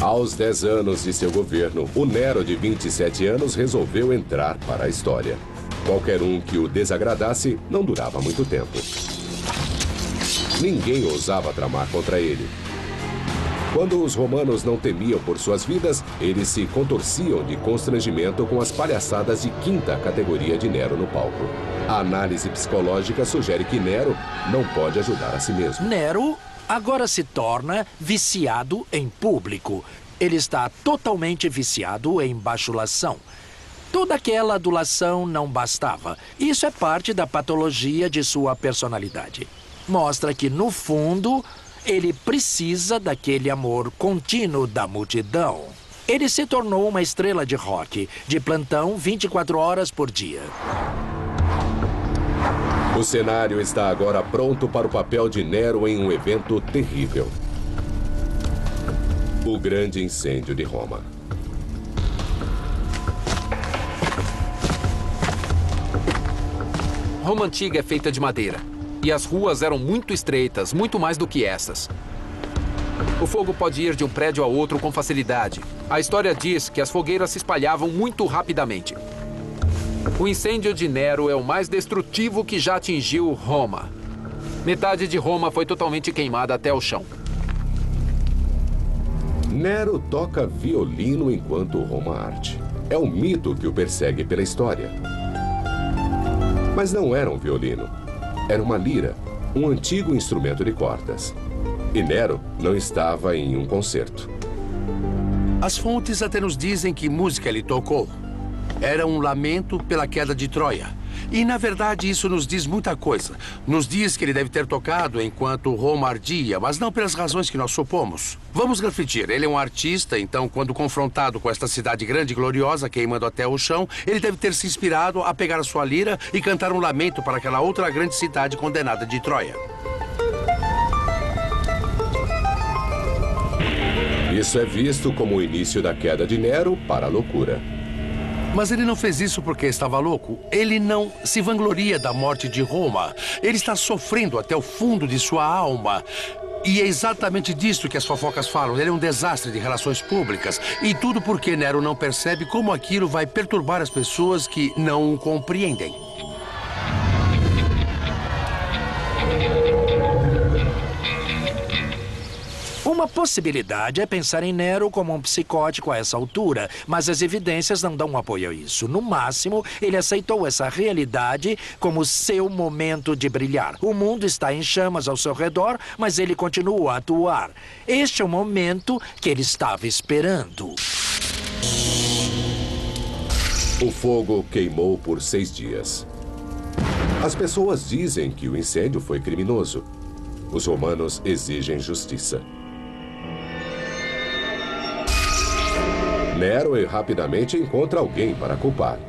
Aos 10 anos de seu governo, o Nero, de 27 anos, resolveu entrar para a história. Qualquer um que o desagradasse não durava muito tempo. Ninguém ousava tramar contra ele. Quando os romanos não temiam por suas vidas, eles se contorciam de constrangimento com as palhaçadas de quinta categoria de Nero no palco. A análise psicológica sugere que Nero não pode ajudar a si mesmo. Nero agora se torna viciado em público. Ele está totalmente viciado em bajulação. Toda aquela adulação não bastava. Isso é parte da patologia de sua personalidade. Mostra que, no fundo, ele precisa daquele amor contínuo da multidão. Ele se tornou uma estrela de rock, de plantão 24 horas por dia. O cenário está agora pronto para o papel de Nero em um evento terrível. O grande incêndio de Roma. Roma antiga é feita de madeira. E as ruas eram muito estreitas, muito mais do que essas. O fogo pode ir de um prédio a outro com facilidade. A história diz que as fogueiras se espalhavam muito rapidamente. O incêndio de Nero é o mais destrutivo que já atingiu Roma. Metade de Roma foi totalmente queimada até o chão. Nero toca violino enquanto Roma arde. É um mito que o persegue pela história. Mas não era um violino. Era uma lira, um antigo instrumento de cordas. E Nero não estava em um concerto. As fontes até nos dizem que música ele tocou. Era um lamento pela queda de Troia. E, na verdade, isso nos diz muita coisa. Nos diz que ele deve ter tocado enquanto Roma ardia, mas não pelas razões que nós supomos. Vamos refletir. Ele é um artista, então, quando confrontado com esta cidade grande e gloriosa, queimando até o chão, ele deve ter se inspirado a pegar a sua lira e cantar um lamento para aquela outra grande cidade condenada de Troia. Isso é visto como o início da queda de Nero para a loucura. Mas ele não fez isso porque estava louco. Ele não se vangloria da morte de Roma. Ele está sofrendo até o fundo de sua alma. E é exatamente disso que as fofocas falam. Ele é um desastre de relações públicas. E tudo porque Nero não percebe como aquilo vai perturbar as pessoas que não o compreendem. Uma possibilidade é pensar em Nero como um psicótico a essa altura, mas as evidências não dão apoio a isso. No máximo, ele aceitou essa realidade como seu momento de brilhar. O mundo está em chamas ao seu redor, mas ele continua a atuar. Este é o momento que ele estava esperando. O fogo queimou por 6 dias. As pessoas dizem que o incêndio foi criminoso. Os romanos exigem justiça. Nero rapidamente encontra alguém para culpar.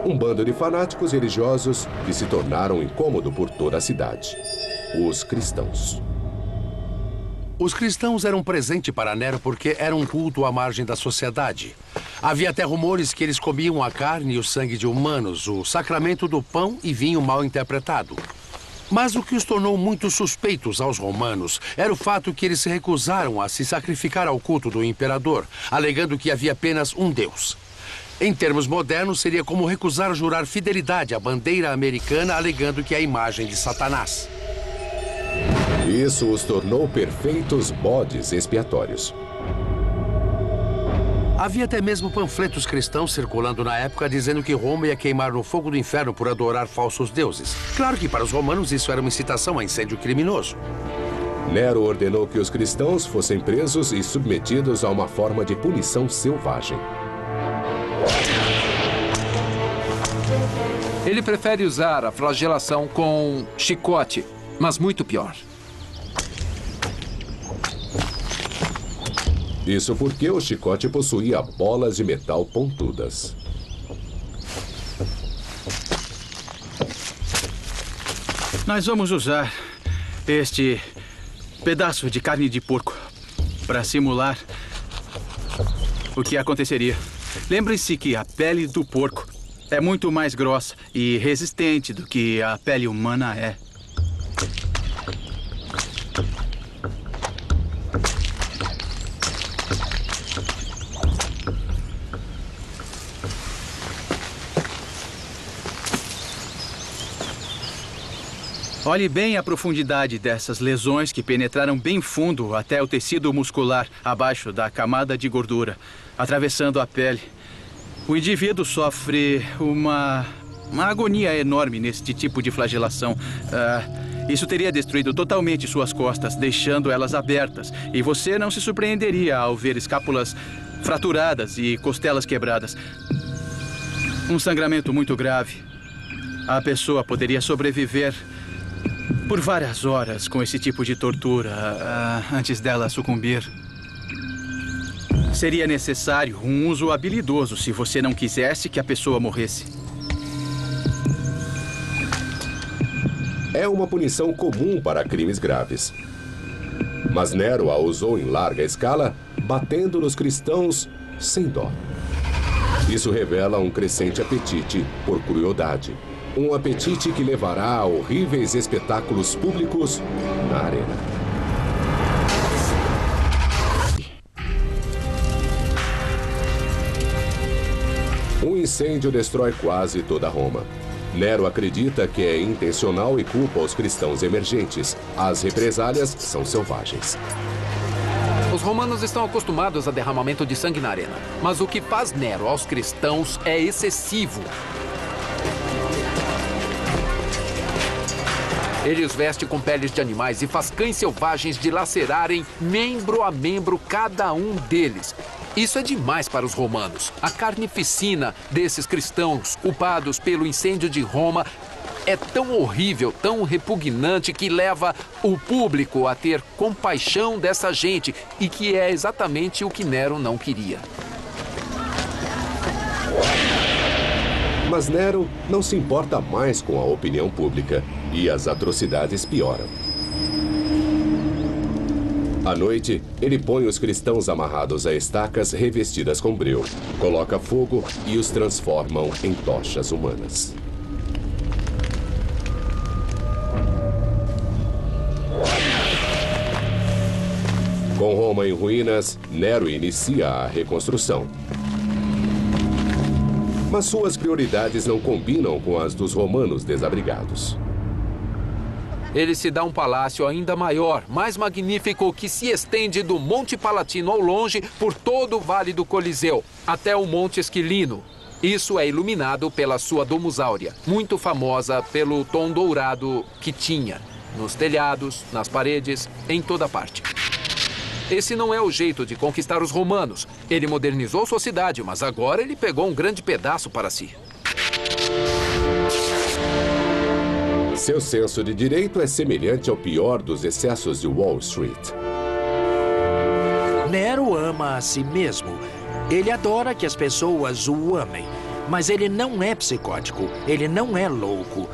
Um bando de fanáticos religiosos que se tornaram incômodo por toda a cidade. Os cristãos. Os cristãos eram um presente para Nero porque era um culto à margem da sociedade. Havia até rumores que eles comiam a carne e o sangue de humanos, o sacramento do pão e vinho mal interpretado. Mas o que os tornou muito suspeitos aos romanos era o fato que eles se recusaram a se sacrificar ao culto do imperador, alegando que havia apenas um Deus. Em termos modernos, seria como recusar jurar fidelidade à bandeira americana, alegando que é a imagem de Satanás. Isso os tornou perfeitos bodes expiatórios. Havia até mesmo panfletos cristãos circulando na época dizendo que Roma ia queimar no fogo do inferno por adorar falsos deuses. Claro que para os romanos isso era uma incitação a incêndio criminoso. Nero ordenou que os cristãos fossem presos e submetidos a uma forma de punição selvagem. Ele prefere usar a flagelação com chicote, mas muito pior. Isso porque o chicote possuía bolas de metal pontudas. Nós vamos usar este pedaço de carne de porco para simular o que aconteceria. Lembre-se que a pele do porco é muito mais grossa e resistente do que a pele humana é. Olhe bem a profundidade dessas lesões que penetraram bem fundo até o tecido muscular, abaixo da camada de gordura, atravessando a pele. O indivíduo sofre uma agonia enorme neste tipo de flagelação. Isso teria destruído totalmente suas costas, deixando elas abertas. E você não se surpreenderia ao ver escápulas fraturadas e costelas quebradas. Um sangramento muito grave. A pessoa poderia sobreviver por várias horas com esse tipo de tortura antes dela sucumbir. Seria necessário um uso habilidoso se você não quisesse que a pessoa morresse. É uma punição comum para crimes graves. Mas Nero a usou em larga escala, batendo nos cristãos sem dó. Isso revela um crescente apetite por crueldade. Um apetite que levará a horríveis espetáculos públicos na arena. Um incêndio destrói quase toda Roma. Nero acredita que é intencional e culpa os cristãos emergentes. As represálias são selvagens. Os romanos estão acostumados a derramamento de sangue na arena. Mas o que faz Nero aos cristãos é excessivo. Ele os veste com peles de animais e faz cães selvagens dilacerarem membro a membro cada um deles. Isso é demais para os romanos. A carnificina desses cristãos culpados pelo incêndio de Roma é tão horrível, tão repugnante, que leva o público a ter compaixão dessa gente, e que é exatamente o que Nero não queria. Mas Nero não se importa mais com a opinião pública e as atrocidades pioram. À noite, ele põe os cristãos amarrados a estacas revestidas com breu, coloca fogo e os transformam em tochas humanas. Com Roma em ruínas, Nero inicia a reconstrução. Mas suas prioridades não combinam com as dos romanos desabrigados. Ele se dá um palácio ainda maior, mais magnífico, que se estende do Monte Palatino ao longe por todo o Vale do Coliseu, até o Monte Esquilino. Isso é iluminado pela sua Domus Áurea, muito famosa pelo tom dourado que tinha, nos telhados, nas paredes, em toda parte. Esse não é o jeito de conquistar os romanos. Ele modernizou sua cidade, mas agora ele pegou um grande pedaço para si. Seu senso de direito é semelhante ao pior dos excessos de Wall Street. Nero ama a si mesmo. Ele adora que as pessoas o amem. Mas ele não é psicótico. Ele não é louco.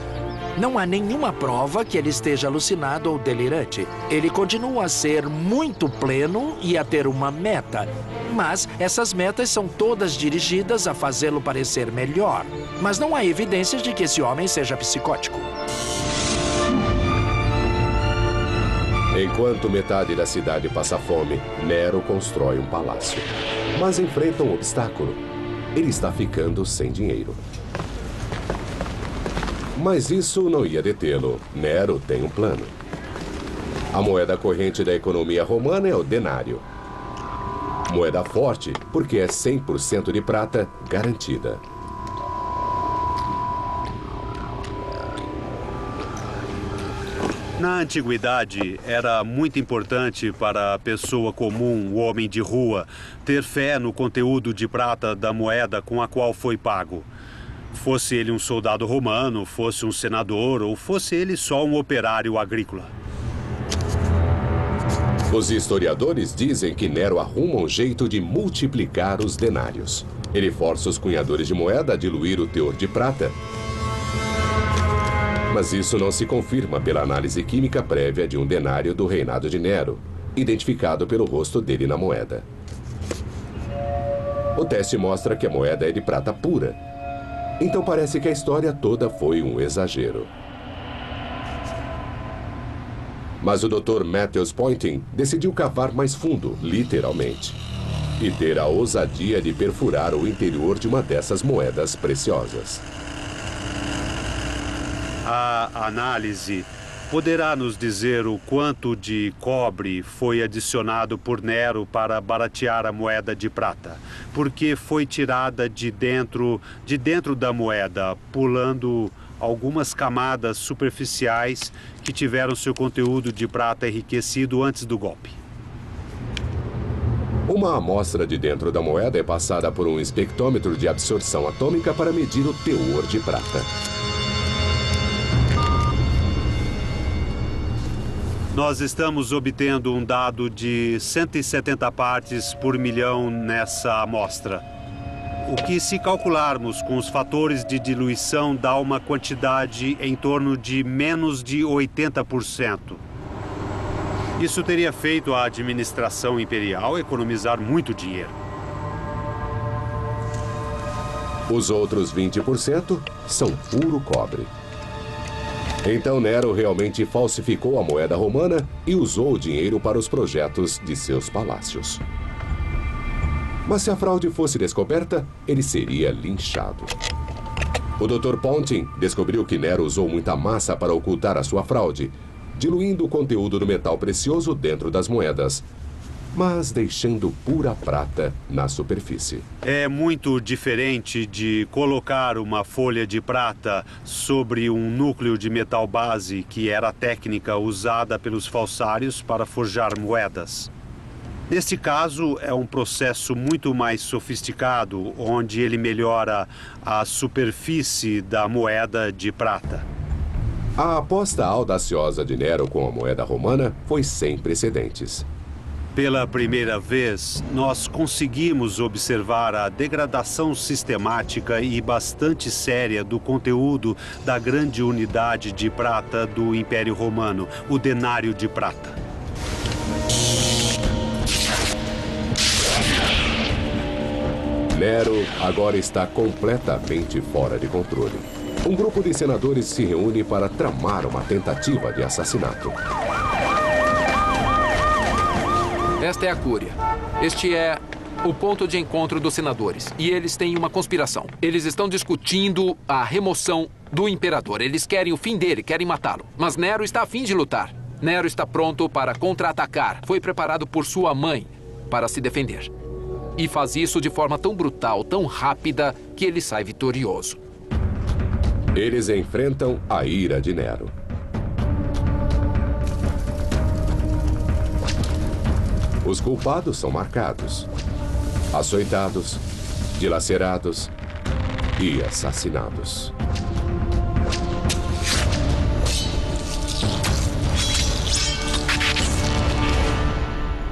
Não há nenhuma prova que ele esteja alucinado ou delirante. Ele continua a ser muito pleno e a ter uma meta. Mas essas metas são todas dirigidas a fazê-lo parecer melhor. Mas não há evidências de que esse homem seja psicótico. Enquanto metade da cidade passa fome, Nero constrói um palácio. Mas enfrenta um obstáculo. Ele está ficando sem dinheiro. Mas isso não ia detê-lo. Nero tem um plano. A moeda corrente da economia romana é o denário. Moeda forte porque é 100% de prata garantida. Na antiguidade, era muito importante para a pessoa comum, o homem de rua, ter fé no conteúdo de prata da moeda com a qual foi pago. Fosse ele um soldado romano, fosse um senador ou fosse ele só um operário agrícola. Os historiadores dizem que Nero arruma um jeito de multiplicar os denários. Ele força os cunhadores de moeda a diluir o teor de prata. Mas isso não se confirma pela análise química prévia de um denário do reinado de Nero, identificado pelo rosto dele na moeda. O teste mostra que a moeda é de prata pura. Então parece que a história toda foi um exagero. Mas o Dr. Matthews Poynting decidiu cavar mais fundo, literalmente, e ter a ousadia de perfurar o interior de uma dessas moedas preciosas. A análise Poderá nos dizer o quanto de cobre foi adicionado por Nero para baratear a moeda de prata? Porque foi tirada de dentro da moeda, pulando algumas camadas superficiais que tiveram seu conteúdo de prata enriquecido antes do golpe. Uma amostra de dentro da moeda é passada por um espectrômetro de absorção atômica para medir o teor de prata. Nós estamos obtendo um dado de 170 partes por milhão nessa amostra. O que, se calcularmos com os fatores de diluição, dá uma quantidade em torno de menos de 80%. Isso teria feito a administração imperial economizar muito dinheiro. Os outros 20% são puro cobre. Então Nero realmente falsificou a moeda romana e usou o dinheiro para os projetos de seus palácios. Mas se a fraude fosse descoberta, ele seria linchado. O Dr. Ponting descobriu que Nero usou muita massa para ocultar a sua fraude, diluindo o conteúdo do metal precioso dentro das moedas, mas deixando pura prata na superfície. É muito diferente de colocar uma folha de prata sobre um núcleo de metal base, que era a técnica usada pelos falsários para forjar moedas. Neste caso, é um processo muito mais sofisticado, onde ele melhora a superfície da moeda de prata. A aposta audaciosa de Nero com a moeda romana foi sem precedentes. Pela primeira vez, nós conseguimos observar a degradação sistemática e bastante séria do conteúdo da grande unidade de prata do Império Romano, o denário de prata. Nero agora está completamente fora de controle. Um grupo de senadores se reúne para tramar uma tentativa de assassinato. Esta é a Cúria. Este é o ponto de encontro dos senadores. E eles têm uma conspiração. Eles estão discutindo a remoção do imperador. Eles querem o fim dele, querem matá-lo. Mas Nero está a fim de lutar. Nero está pronto para contra-atacar. Foi preparado por sua mãe para se defender. E faz isso de forma tão brutal, tão rápida, que ele sai vitorioso. Eles enfrentam a ira de Nero. Os culpados são marcados, açoitados, dilacerados e assassinados.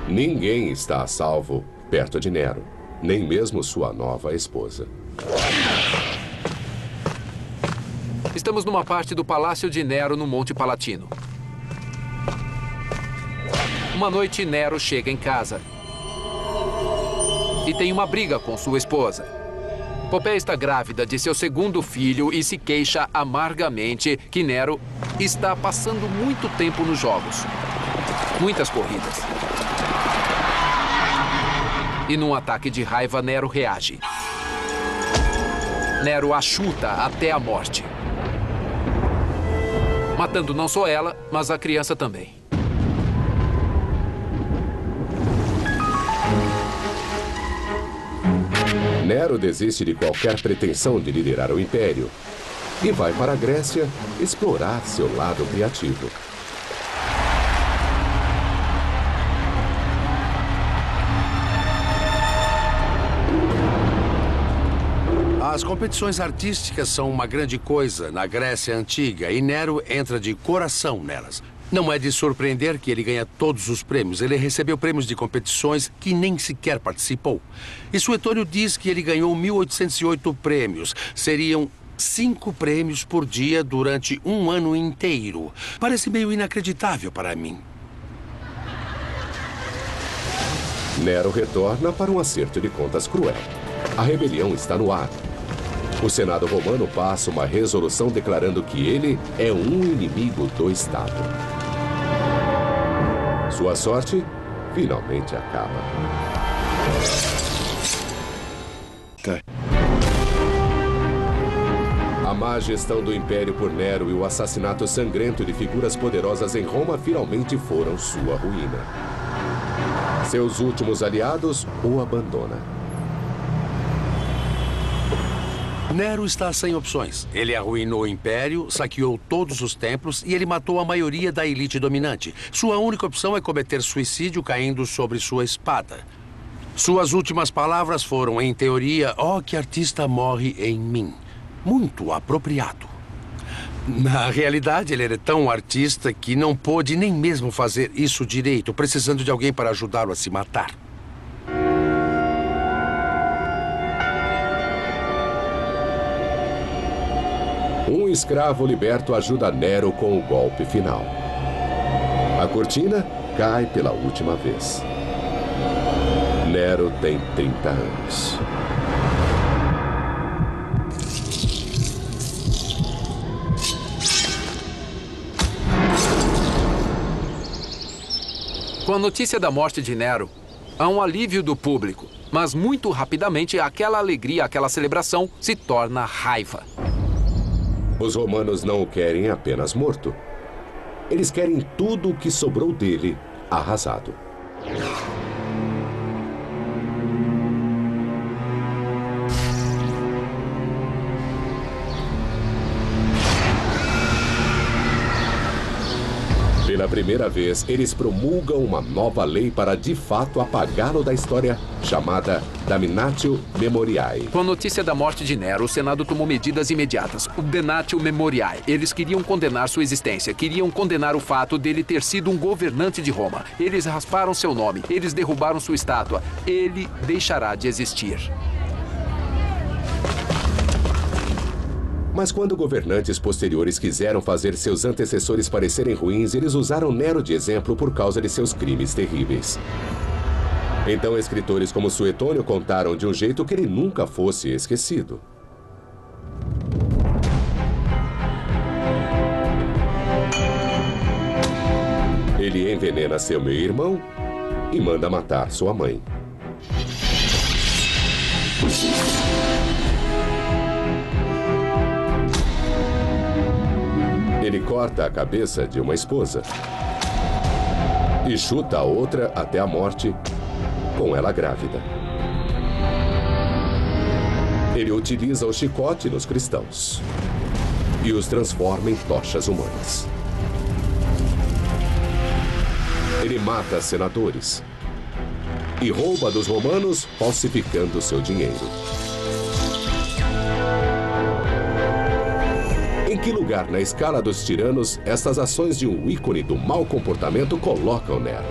Ninguém está a salvo perto de Nero, nem mesmo sua nova esposa. Estamos numa parte do Palácio de Nero no Monte Palatino. Uma noite, Nero chega em casa e tem uma briga com sua esposa. Popéia está grávida de seu segundo filho e se queixa amargamente que Nero está passando muito tempo nos jogos. Muitas corridas. E num ataque de raiva, Nero reage. Nero a chuta até a morte, matando não só ela, mas a criança também. Nero desiste de qualquer pretensão de liderar o império e vai para a Grécia explorar seu lado criativo. As competições artísticas são uma grande coisa na Grécia Antiga e Nero entra de coração nelas. Não é de surpreender que ele ganha todos os prêmios. Ele recebeu prêmios de competições que nem sequer participou. E Suetônio diz que ele ganhou 1.808 prêmios. Seriam 5 prêmios por dia durante um ano inteiro. Parece meio inacreditável para mim. Nero retorna para um acerto de contas cruel. A rebelião está no ar. O Senado romano passa uma resolução declarando que ele é um inimigo do Estado. Sua sorte finalmente acaba. A má gestão do Império por Nero e o assassinato sangrento de figuras poderosas em Roma finalmente foram sua ruína. Seus últimos aliados o abandonam. Nero está sem opções. Ele arruinou o Império, saqueou todos os templos e ele matou a maioria da elite dominante. Sua única opção é cometer suicídio caindo sobre sua espada. Suas últimas palavras foram, em teoria, "Oh, que artista morre em mim." Muito apropriado. Na realidade, ele era tão artista que não pôde nem mesmo fazer isso direito, precisando de alguém para ajudá-lo a se matar. Um escravo liberto ajuda Nero com o golpe final. A cortina cai pela última vez. Nero tem 30 anos. Com a notícia da morte de Nero, há um alívio do público. Mas muito rapidamente, aquela alegria, aquela celebração se torna raiva. Os romanos não o querem apenas morto. Eles querem tudo o que sobrou dele arrasado. Pela primeira vez, eles promulgam uma nova lei para de fato apagá-lo da história, chamada Damnatio Memoriae. Com a notícia da morte de Nero, o Senado tomou medidas imediatas. O Damnatio Memoriae. Eles queriam condenar sua existência, queriam condenar o fato dele ter sido um governante de Roma. Eles rasparam seu nome, eles derrubaram sua estátua. Ele deixará de existir. Mas quando governantes posteriores quiseram fazer seus antecessores parecerem ruins, eles usaram Nero de exemplo por causa de seus crimes terríveis. Então, escritores como Suetônio contaram de um jeito que ele nunca fosse esquecido. Ele envenena seu meio-irmão e manda matar sua mãe. Ele corta a cabeça de uma esposa e chuta a outra até a morte, com ela grávida. Ele utiliza o chicote nos cristãos e os transforma em tochas humanas. Ele mata senadores e rouba dos romanos, falsificando seu dinheiro. Em que lugar na escala dos tiranos essas ações de um ícone do mau comportamento colocam Nero?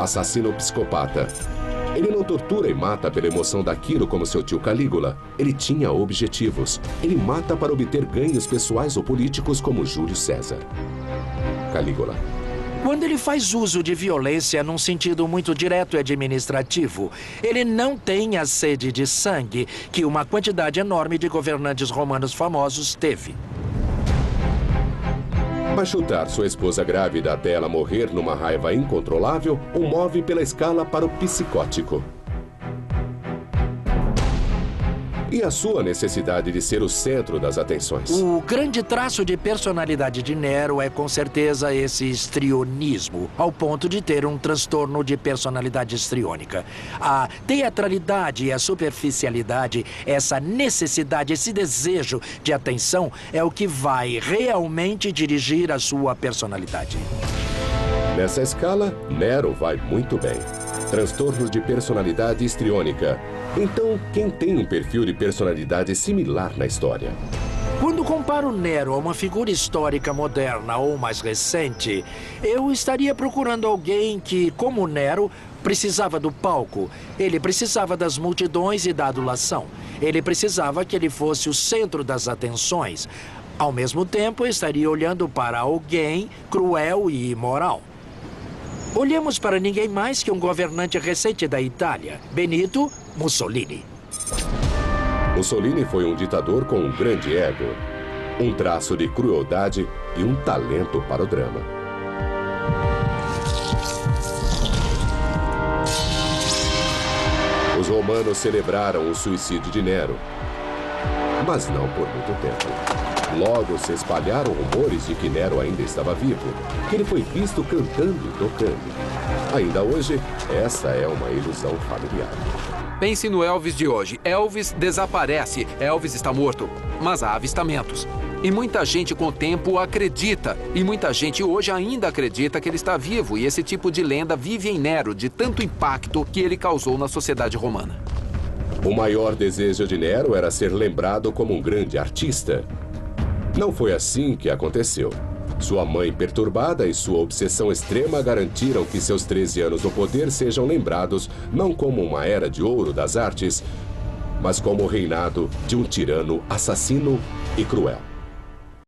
Assassino psicopata. Ele não tortura e mata pela emoção daquilo como seu tio Calígula. Ele tinha objetivos. Ele mata para obter ganhos pessoais ou políticos como Júlio César. Calígula. Quando ele faz uso de violência num sentido muito direto e administrativo, ele não tem a sede de sangue que uma quantidade enorme de governantes romanos famosos teve. Mas chutar sua esposa grávida até ela morrer numa raiva incontrolável o move pela escala para o psicótico. E a sua necessidade de ser o centro das atenções. O grande traço de personalidade de Nero é, com certeza, esse histrionismo, ao ponto de ter um transtorno de personalidade histriônica. A teatralidade e a superficialidade, essa necessidade, esse desejo de atenção é o que vai realmente dirigir a sua personalidade. Nessa escala, Nero vai muito bem. Transtorno de personalidade histriônica. Então, quem tem um perfil de personalidade similar na história? Quando comparo Nero a uma figura histórica moderna ou mais recente, eu estaria procurando alguém que, como Nero, precisava do palco. Ele precisava das multidões e da adulação. Ele precisava que ele fosse o centro das atenções. Ao mesmo tempo, estaria olhando para alguém cruel e imoral. Olhemos para ninguém mais que um governante recente da Itália, Benito Mussolini. Mussolini foi um ditador com um grande ego, um traço de crueldade e um talento para o drama. Os romanos celebraram o suicídio de Nero mas não por muito tempo. Logo se espalharam rumores de que Nero ainda estava vivo, que ele foi visto cantando e tocando. Ainda hoje, essa é uma ilusão familiar. Pense no Elvis de hoje. Elvis desaparece. Elvis está morto. Mas há avistamentos. E muita gente com o tempo acredita. E muita gente hoje ainda acredita que ele está vivo. E esse tipo de lenda vive em Nero, de tanto impacto que ele causou na sociedade romana. O maior desejo de Nero era ser lembrado como um grande artista. Não foi assim que aconteceu. Sua mãe perturbada e sua obsessão extrema garantiram que seus 13 anos no poder sejam lembrados não como uma era de ouro das artes, mas como o reinado de um tirano assassino e cruel.